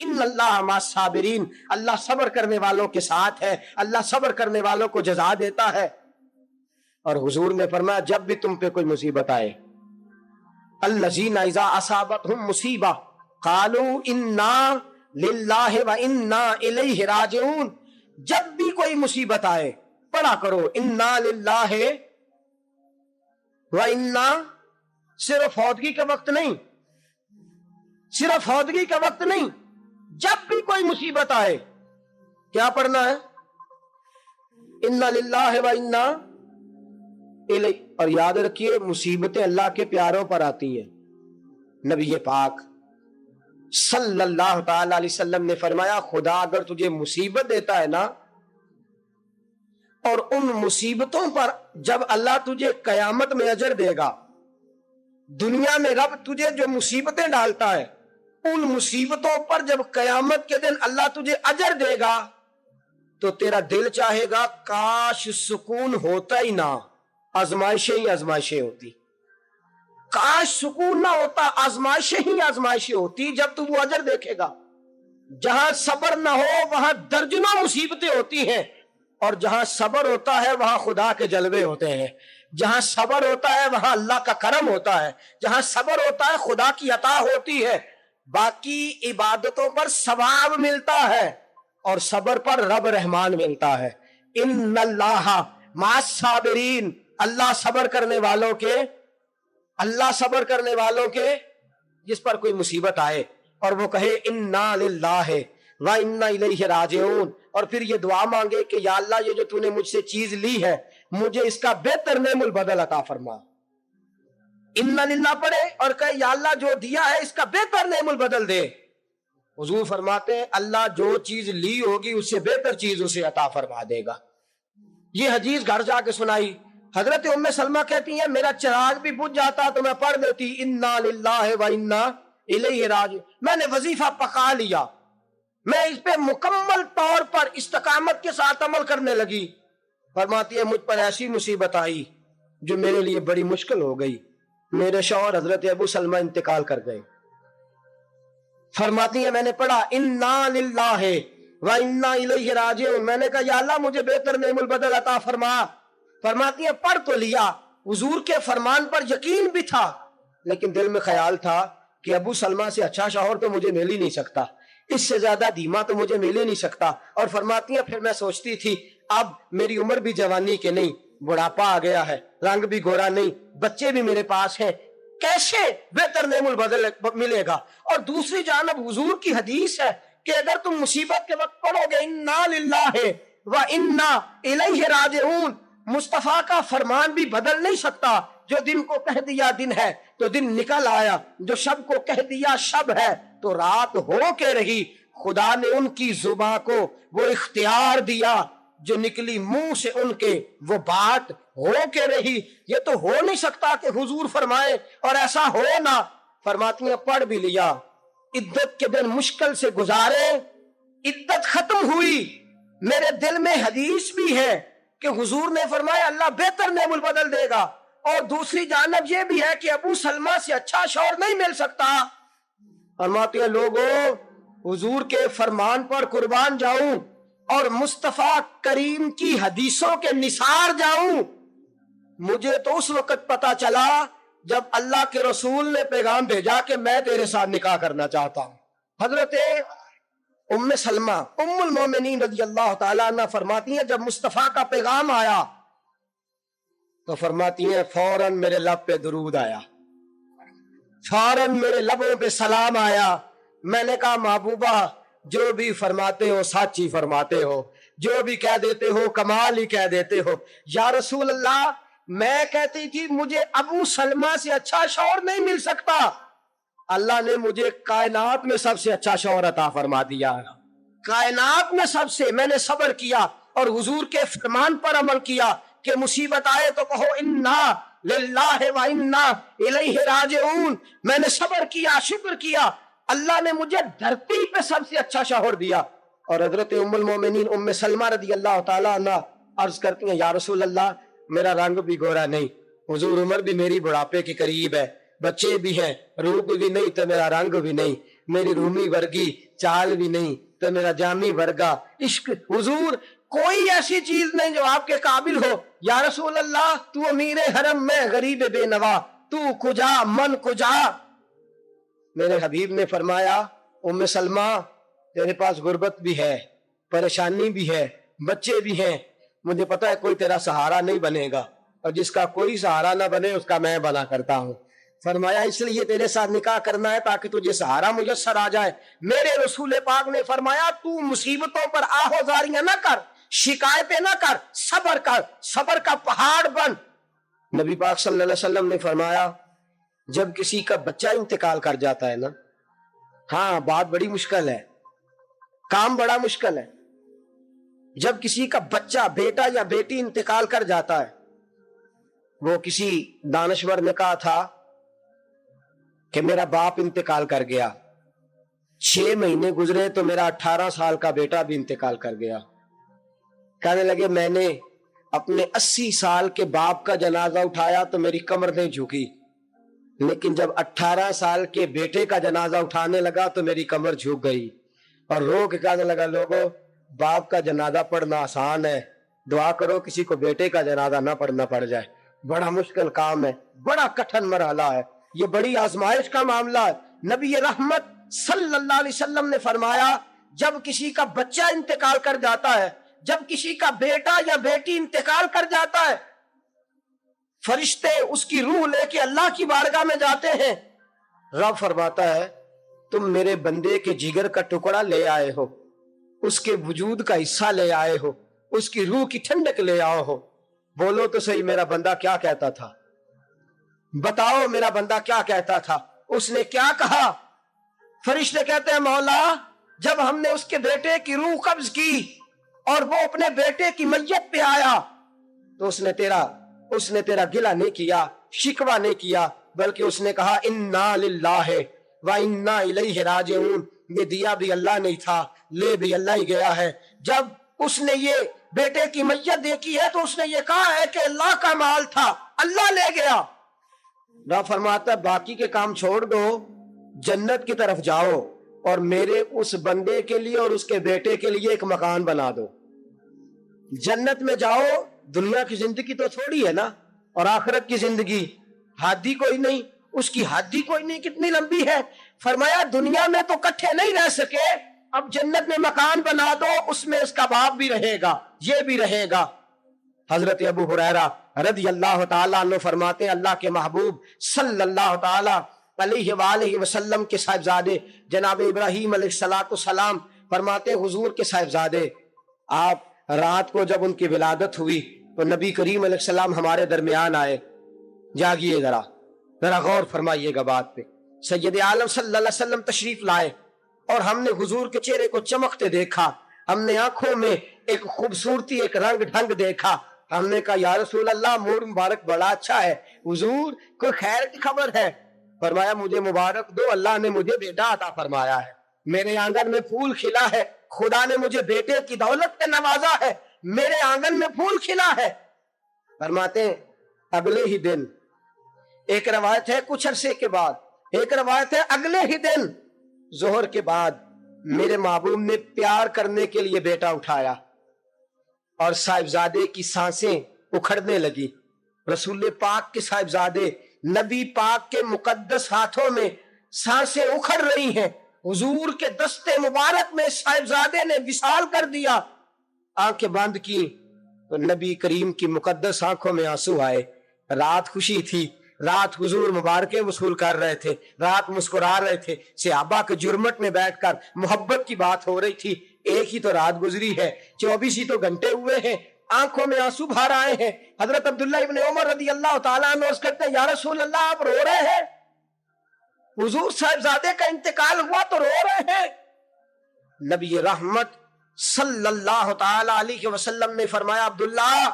ان اللہ مع الصابرین، اللہ صبر کرنے والوں کے ساتھ ہے، اللہ صبر کرنے والوں کو جزا دیتا ہے۔ اور حضور نے فرمایا جب بھی تم پہ کوئی مصیبت آئے، الذین اذا اصابتہم مصیبہ قالوا انا للہ و انا الیہ راجعون، جب بھی کوئی مصیبت آئے پڑھا کرو انا للہ و انا، صرف فوتگی کا وقت نہیں، صرف فوتگی کا وقت نہیں، جب بھی کوئی مصیبت آئے کیا پڑھنا ہے؟ انا للہ و انا الیہ۔ اور یاد رکھیے مصیبتیں اللہ کے پیاروں پر آتی ہیں۔ نبی پاک صلی اللہ تعالی علیہ وسلم نے فرمایا خدا اگر تجھے مصیبت دیتا ہے نا، اور ان مصیبتوں پر جب اللہ تجھے قیامت میں اجر دے گا، دنیا میں رب تجھے جو مصیبتیں ڈالتا ہے ان مصیبتوں پر جب قیامت کے دن اللہ تجھے اجر دے گا تو تیرا دل چاہے گا کاش سکون ہوتا ہی نہ، آزمائشیں ہی آزمائشیں ہوتی، کاش سکون نہ ہوتا، آزمائشیں ہی آزمائشیں ہوتی۔ جب تو وہ اجر دیکھے گا، جہاں صبر نہ ہو وہاں درجنوں مصیبتیں ہوتی ہیں، اور جہاں صبر ہوتا ہے وہاں خدا کے جلوے ہوتے ہیں، جہاں صبر ہوتا ہے وہاں اللہ کا کرم ہوتا ہے، جہاں صبر ہوتا ہے خدا کی عطا ہوتی ہے۔ باقی عبادتوں پر ثواب ملتا ہے اور صبر پر رب رحمان ملتا ہے۔ ان اللہ مع الصابرین، اللہ صبر کرنے والوں کے، اللہ صبر کرنے والوں کے، جس پر کوئی مصیبت آئے اور وہ کہے انا للہ و انا الیہ راجعون، اور پھر یہ دعا مانگے کہ یا اللہ یہ جو تو نے مجھ سے چیز لی ہے مجھے اس کا بہتر نعم البدل عطا فرما، انا للہ پڑھے اور کہے یا اللہ جو دیا ہے اس کا بہتر نعم البدل دے۔ حضور فرماتے ہیں اللہ جو چیز لی ہوگی اس سے بہتر چیز اسے عطا فرما دے گا۔ یہ حدیث گھر جا کے سنائی، حضرت ام سلمہ کہتی ہیں میرا چراغ بھی بجھ جاتا تو میں پڑھ دیتی انا للہ و انا الیہ راجعون، میں نے وظیفہ پکا لیا، میں اس پہ مکمل طور پر استقامت کے ساتھ عمل کرنے لگی۔ فرماتی ہے مجھ پر ایسی مصیبت آئی جو میرے لیے بڑی مشکل ہو گئی، میرے شوہر حضرت ابو سلمہ انتقال کر گئے۔ فرماتی ہے میں نے پڑھا انا للہ و انا الیہ راجعون، میں نے کہا یا اللہ مجھے بہتر نعم البدل عطا فرما۔ فرماتی ہے پڑھ تو لیا، حضور کے فرمان پر یقین بھی تھا، لیکن دل میں خیال تھا کہ ابو سلمہ سے اچھا شوہر تو مجھے مل ہی نہیں سکتا، اس سے زیادہ دھیما تو مجھے مل ہی نہیں سکتا۔ اور فرماتی ہیں پھر میں سوچتی تھی اب میری عمر بھی جوانی کے نہیں، بڑھاپا آ گیا ہے، رنگ بھی گورا نہیں، بچے بھی میرے پاس ہیں، کیسے بہتر نعم البدل ملے گا؟ اور دوسری جانب حضور کی حدیث ہے کہ اگر تم مصیبت کے وقت پڑھو گے انا للہ و انا الیہ راجعون، مصطفیٰ کا فرمان بھی بدل نہیں سکتا، جو دن کو کہہ دیا دن ہے تو دن نکل آیا، جو شب کو کہہ دیا شب ہے تو رات ہو کے رہی۔ خدا نے ان کی زباں کو وہ اختیار دیا جو نکلی منہ سے ان کے وہ بات ہو کے رہی۔ یہ تو ہو نہیں سکتا کہ حضور فرمائے اور ایسا ہو نہ۔ فرماتی ہیں پڑھ بھی لیا، عدت کے دن مشکل سے گزارے، عدت ختم ہوئی، میرے دل میں حدیث بھی ہے کہ حضور نے فرمایا اللہ بہتر نعم البدل دے گا، اور دوسری جانب یہ بھی ہے کہ ابو سلمہ سے اچھا شوہر نہیں مل سکتا۔ فرماتے ہیں لوگوں حضور کے فرمان پر قربان جاؤں اور مصطفیٰ کریم کی حدیثوں کے نثار جاؤں۔ مجھے تو اس وقت پتا چلا جب اللہ کے رسول نے پیغام بھیجا کہ میں تیرے ساتھ نکاح کرنا چاہتا ہوں۔ حضرت ام سلمہ ام المومنین رضی اللہ تعالیٰ عنہ فرماتی ہیں جب مصطفیٰ کا پیغام آیا تو فرماتی ہیں فوراً میرے لب پہ درود آیا، فوراً میرے لبوں پہ سلام آیا۔ میں نے کہا محبوبہ جو بھی فرماتے ہو سچ ہی فرماتے ہو، جو بھی کہہ دیتے ہو کمال ہی کہہ دیتے ہو۔ یا رسول اللہ میں کہتی تھی مجھے ابو سلمہ سے اچھا شوہر نہیں مل سکتا، اللہ نے مجھے کائنات میں سب سے اچھا شوہر عطا فرما دیا، کائنات میں سب سے۔ میں نے صبر کیا اور حضور کے فرمان پر عمل کیا کہ مصیبت آئے تو کہو انا للہ و انا الیہ راجعون۔ میں نے صبر کیا، شکر کیا، اللہ نے مجھے دھرتی پہ سب سے اچھا شوہر دیا۔ اور حضرت ام المومنین ام سلمہ رضی اللہ تعالیٰ عنہ عرض کرتی ہیں یا رسول اللہ میرا رنگ بھی گورا نہیں، حضور عمر بھی میری بڑھاپے کے قریب ہے، بچے بھی ہیں، روپ بھی نہیں تو میرا رنگ بھی نہیں، میری رومی ورگی چال بھی نہیں تو میرا جامی ورگا عشق حضور کوئی ایسی چیز نہیں جو آپ کے قابل ہو. یا رسول اللہ تو امیر حرم میں غریب بے نوا تو کجا من کجا. میرے حبیب نے فرمایا ام سلمہ تیرے پاس غربت بھی ہے, پریشانی بھی ہے, بچے بھی ہیں, مجھے پتا ہے کوئی تیرا سہارا نہیں بنے گا, اور جس کا کوئی سہارا نہ بنے اس کا میں بنا کرتا ہوں. فرمایا اس لیے تیرے ساتھ نکاح کرنا ہے تاکہ تجھے سہارا میسر آ جائے. میرے رسول پاک نے فرمایا تو مصیبتوں پر آہوزاریاں نہ کر, شکایتیں نہ کر, صبر کر, صبر کا پہاڑ بن. نبی پاک صلی اللہ علیہ وسلم نے فرمایا جب کسی کا بچہ انتقال کر جاتا ہے نا, ہاں بات بڑی مشکل ہے, کام بڑا مشکل ہے. جب کسی کا بچہ بیٹا یا بیٹی انتقال کر جاتا ہے, وہ کسی دانشور نے کہا تھا کہ میرا باپ انتقال کر گیا, 6 مہینے گزرے تو میرا 18 سال کا بیٹا بھی انتقال کر گیا. کہنے لگے میں نے اپنے 80 سال کے باپ کا جنازہ اٹھایا تو میری کمر نہیں جھکی, لیکن جب 18 سال کے بیٹے کا جنازہ اٹھانے لگا تو میری کمر جھک گئی. اور رو کے کہنے لگا لوگوں باپ کا جنازہ پڑھنا آسان ہے, دعا کرو کسی کو بیٹے کا جنازہ نہ پڑھنا پڑ جائے. بڑا مشکل کام ہے, بڑا کٹھن مرحلہ ہے, یہ بڑی آزمائش کا معاملہ ہے. نبی رحمت صلی اللہ علیہ وسلم نے فرمایا جب کسی کا بچہ انتقال کر جاتا ہے, جب کسی کا بیٹا یا بیٹی انتقال کر جاتا ہے, فرشتے اس کی روح لے کے اللہ کی بارگاہ میں جاتے ہیں. رب فرماتا ہے تم میرے بندے کے جگر کا ٹکڑا لے آئے ہو, اس کے وجود کا حصہ لے آئے ہو, اس کی روح کی ٹھنڈک لے آؤ ہو. بولو تو صحیح میرا بندہ کیا کہتا تھا, بتاؤ میرا بندہ کیا کہتا تھا, اس نے کیا کہا؟ فرشتے کہتے ہیں مولا جب ہم نے اس کے بیٹے کی روح قبض کی اور وہ اپنے بیٹے کی میت پہ آیا تو اس نے تیرا گلہ نہیں کیا, شکوہ نہیں کیا, بلکہ اس نے کہا انا للہ و انا الیہ راجعون, یہ دیا بھی اللہ نہیں تھا, لے بھی اللہ ہی گیا ہے. جب اس نے یہ بیٹے کی میت دیکھی ہے تو اس نے یہ کہا ہے کہ اللہ کا مال تھا, اللہ لے گیا. رب فرماتا ہے باقی کے کام چھوڑ دو, جنت کی طرف جاؤ اور میرے اس بندے کے لیے اور اس کے بیٹے کے لیے ایک مکان بنا دو. جنت میں جاؤ, دنیا کی زندگی تو تھوڑی ہے نا, اور آخرت کی زندگی حادی کوئی نہیں, اس کی حادی کوئی نہیں, کتنی لمبی ہے. فرمایا دنیا میں تو کٹھے نہیں رہ سکے, اب جنت میں مکان بنا دو, اس میں اس کا باپ بھی رہے گا, یہ بھی رہے گا. حضرت ابو ہریرہ رضی اللہ تعالیٰ عنہ فرماتے ہیں اللہ کے محبوب صلی اللہ تعالیٰ علیہ وآلہ وسلم کے صاحبزادے جناب ابراہیم علیہ السلام فرماتے ہیں حضور کے صاحبزادے آپ رات کو جب ان کی ولادت ہوئی تو نبی کریم علیہ السلام ہمارے درمیان آئے. جاگیے ذرا غور فرمائیے گا بات پہ. سید عالم صلی اللہ علیہ وسلم تشریف لائے اور ہم نے حضور کے چہرے کو چمکتے دیکھا, ہم نے آنکھوں میں ایک خوبصورتی, ایک رنگ ڈھنگ دیکھا. ہم نے کہا یا رسول اللہ مور مبارک بڑا اچھا ہے, حضور کوئی خیر کی خبر ہے؟ فرمایا مجھے مبارک دو, اللہ نے مجھے بیٹا عطا فرمایا ہے, میرے آنگن میں پھول کھلا ہے, خدا نے مجھے بیٹے کی دولت پہ نوازا ہے, میرے آنگن میں پھول کھلا ہے. فرماتے ہیں اگلے ہی دن, ایک روایت ہے کچھ عرصے کے بعد, ایک روایت ہے اگلے ہی دن ظہر کے بعد میرے محبوب نے پیار کرنے کے لیے بیٹا اٹھایا اور صاحبزادے کی سانسیں اکھڑنے لگی. رسول پاک کے صاحبزادے نبی پاک کے مقدس ہاتھوں میں سانسیں اکھڑ رہی ہیں. حضور کے دستے مبارک میں صاحبزادے نے وصال کر دیا. آنکھیں بند کی تو نبی کریم کی مقدس آنکھوں میں آنسو آئے. رات خوشی تھی, رات حضور مبارکیں وصول کر رہے تھے, رات مسکرا رہے تھے, صحابہ کے جرمٹ میں بیٹھ کر محبت کی بات ہو رہی تھی. ایک ہی تو رات گزری ہے, 24 ہی تو گھنٹے ہوئے ہیں, آنکھوں میں آنسو بھر آئے ہیں. حضرت عبداللہ ابن عمر رضی اللہ تعالیٰ عنہ عرض کرتے ہیں یا رسول اللہ آپ رو رہے ہیں, حضور صاحبزادے کا انتقال ہوا تو رو رہے ہیں. نبی رحمت صلی اللہ تعالیٰ علیہ وسلم نے فرمایا عبداللہ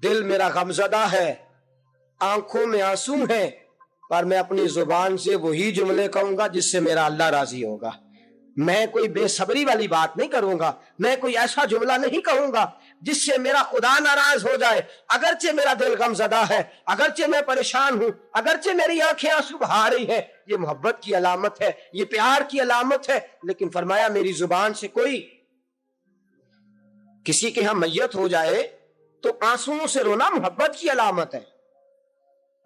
دل میرا غمزدہ ہے, آنکھوں میں آنسو ہیں, پر میں اپنی زبان سے وہی جملے کہوں گا جس سے میرا اللہ راضی ہوگا. میں کوئی بے صبری والی بات نہیں کروں گا, میں کوئی ایسا جملہ نہیں کہوں گا جس سے میرا خدا ناراض ہو جائے. اگرچہ میرا دل غم زدہ ہے, اگرچہ میں پریشان ہوں, اگرچہ میری آنکھیں آنسو بہا رہی ہیں, یہ محبت کی علامت ہے, یہ پیار کی علامت ہے, لیکن فرمایا میری زبان سے کوئی کسی کے ہاں میت ہو جائے تو آنسوؤں سے رونا محبت کی علامت ہے.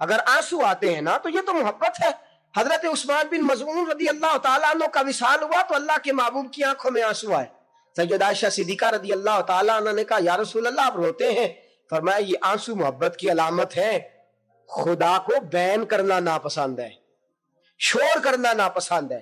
اگر آنسو آتے ہیں نا تو یہ تو محبت ہے. حضرت عثمان بن مظعون رضی اللہ تعالیٰ عنہ کا وصال ہوا تو اللہ کے محبوب کی آنکھوں میں آنسو آئے. سیدہ عائشہ صدیقہ رضی اللہ تعالیٰ عنہ نے کہا یا رسول اللہ آپ روتے ہیں؟ فرمایا یہ آنسو محبت کی علامت ہے. خدا کو بین کرنا ناپسند ہے, شور کرنا ناپسند ہے,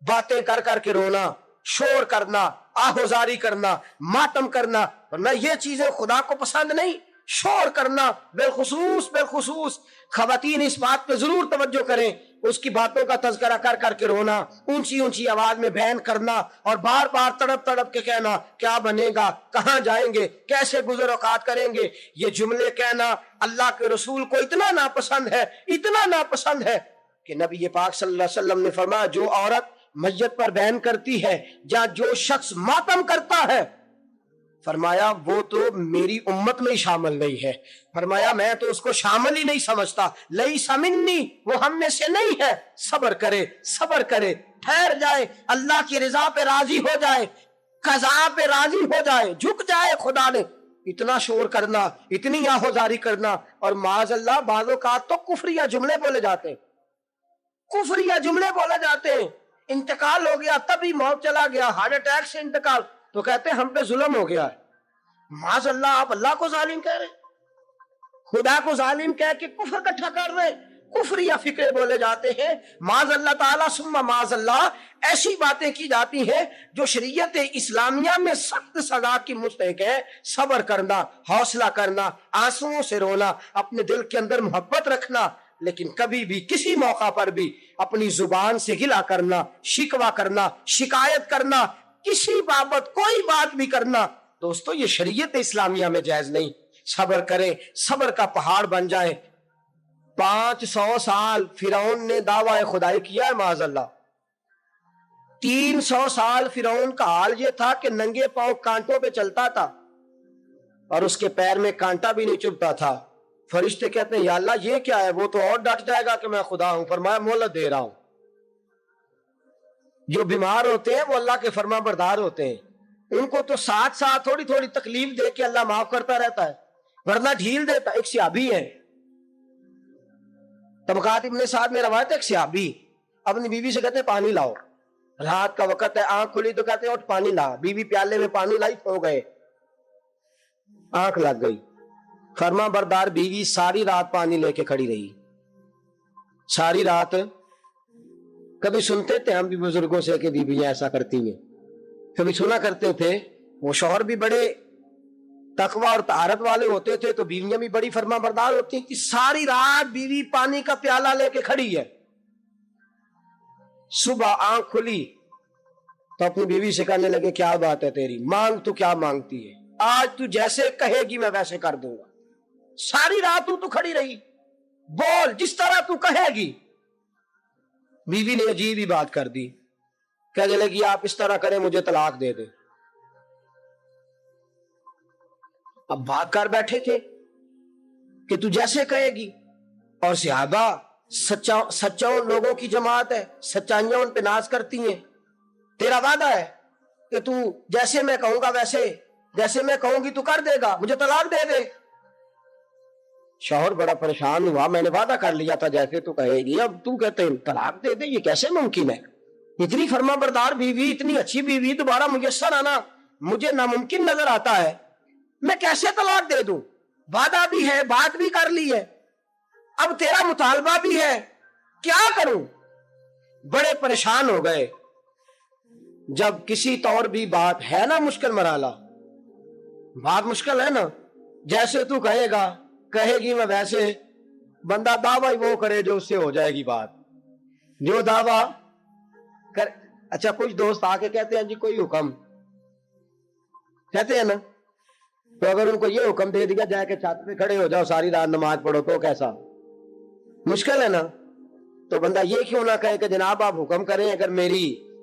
باتیں کر کر کے رونا, شور کرنا, آہوزاری کرنا, ماتم کرنا, فرمایا یہ چیزیں خدا کو پسند نہیں. شور کرنا بالخصوص خواتین اس بات پہ ضرور توجہ کریں, اس کی باتوں کا تذکرہ کر کر کے رونا, اونچی اونچی آواز میں بیان کرنا اور بار بار تڑپ تڑپ کے کہنا کیا بنے گا, کہاں جائیں گے, کیسے گزر اوقات کریں گے, یہ جملے کہنا اللہ کے رسول کو اتنا ناپسند ہے, اتنا ناپسند ہے کہ نبی پاک صلی اللہ علیہ وسلم نے فرمایا جو عورت میت پر بیان کرتی ہے یا جو شخص ماتم کرتا ہے, فرمایا وہ تو میری امت میں ہی شامل نہیں ہے. فرمایا میں تو اس کو شامل ہی نہیں سمجھتا. لیس منی, وہ ہم میں سے نہیں ہے. صبر کرے, ٹھہر جائے, اللہ کی رضا پہ راضی ہو جائے, قضا پہ راضی ہو جائے, جھک جائے خدا نے. اتنا شور کرنا, اتنی آہوزاری کرنا, اور معاذ اللہ بعض اوقات تو کفریہ جملے بولے جاتے ہیں, کفریہ جملے بولے جاتے ہیں. انتقال ہو گیا, تبھی موت چلا گیا, ہارٹ اٹیک سے انتقال, تو کہتے ہیں ہم پہ ظلم ہو گیا ہے. معاذ اللہ, آپ اللہ کو ظالم کہہ رہے, خدا کو ظالم کہہ کے کفر اکٹھا کر رہے, کفریہ فکرے بولے جاتے ہیں. معاذ اللہ تعالیٰ ثم معاذ اللہ, ایسی باتیں کی جاتی ہیں جو شریعت اسلامیہ میں سخت سزا کی مستحق ہے. صبر کرنا, حوصلہ کرنا, آنسوؤں سے رونا, اپنے دل کے اندر محبت رکھنا, لیکن کبھی بھی کسی موقع پر بھی اپنی زبان سے گلا کرنا, شکوہ کرنا, شکایت کرنا, کسی بابت کوئی بات بھی کرنا, دوستو یہ شریعت اسلامیہ میں جائز نہیں. صبر کریں, صبر کا پہاڑ بن جائیں. 500 سال فرعون نے دعویٰ خدائی کیا ہے معاذ اللہ. 300 سال فرعون کا حال یہ تھا کہ ننگے پاؤں کانٹوں پہ چلتا تھا اور اس کے پیر میں کانٹا بھی نہیں چبھتا تھا. فرشتے کہتے ہیں یا اللہ یہ کیا ہے, وہ تو اور ڈٹ جائے گا کہ میں خدا ہوں. فرمایا مہلت دے رہا ہوں. جو بیمار ہوتے ہیں وہ اللہ کے فرما بردار ہوتے ہیں, ان کو تو ساتھ ساتھ تھوڑی تھوڑی تکلیف دے کے اللہ معاف کرتا رہتا ہے, ورنہ ڈھیل دیتا. ایک صحابی ہے, طبقات ابن سعد میں روایت ہے, ایک صحابی اپنی بیوی سے کہتے ہیں پانی لاؤ, رات کا وقت ہے, آنکھ کھلی تو کہتے ہیں اٹھ پانی لا. بیوی پیالے میں پانی لائی, سو گئے, آنکھ لگ گئی. فرما بردار بیوی ساری رات پانی لے کے کھڑی رہی, ساری رات. کبھی سنتے تھے ہم بھی بزرگوں سے کہ بیویاں ایسا کرتی ہیں, کبھی سنا کرتے تھے. وہ شوہر بھی بڑے تقوی اور طہارت والے ہوتے تھے تو بیویاں بھی بڑی فرما بردار ہوتی ہیں. کہ ساری رات بیوی پانی کا پیالہ لے کے کھڑی ہے, صبح آنکھ کھلی تو اپنی بیوی سے کہنے لگے کیا بات ہے تیری, مانگ تو کیا مانگتی ہے, آج تو جیسے کہے گی میں ویسے کر دوں گا. ساری رات تو کھڑی رہی, بول جس طرح تو کہے گی. بیوی نے عجیب ہی بات کر دی, کہنے لگی آپ اس طرح کریں مجھے طلاق دے دیں. اب بات کر بیٹھے تھے کہ تو جیسے کہے گی, اور صحابہ سچاؤں لوگوں کی جماعت ہے, سچائیاں ان پہ ناز کرتی ہیں. تیرا وعدہ ہے کہ تو جیسے میں کہوں گا ویسے, جیسے میں کہوں گی تو کر دے گا, مجھے طلاق دے دے. شوہر بڑا پریشان ہوا, میں نے وعدہ کر لیا تھا جیسے تو کہے گی, اب تو کہتے ہیں طلاق دے دے, یہ کیسے ممکن ہے؟ اتنی فرما بردار بیوی, اتنی اچھی بیوی دوبارہ میسر آنا مجھے ناممکن نظر آتا ہے. میں کیسے طلاق دے دوں؟ وعدہ بھی ہے, بات بھی کر لی ہے, اب تیرا مطالبہ بھی ہے, کیا کروں؟ بڑے پریشان ہو گئے. جب کسی طور بھی بات ہے نا مشکل مرحلہ, بات مشکل ہے نا, جیسے تو کہے گا کہے گی میں ویسے, بندہ دعویٰ وہ کرے جو اس سے ہو جائے گی بات, جو دعویٰ کر. اچھا کچھ دوست آ کے کہتے ہیں جی کوئی حکم, کہتے ہیں نا, تو اگر ان کو یہ حکم دے دیا جائے کہ چھت پہ کھڑے ہو جاؤ ساری رات نماز پڑھو تو کیسا مشکل ہے نا. تو بندہ یہ کیوں نہ کہے کہ جناب آپ حکم کریں, اگر میری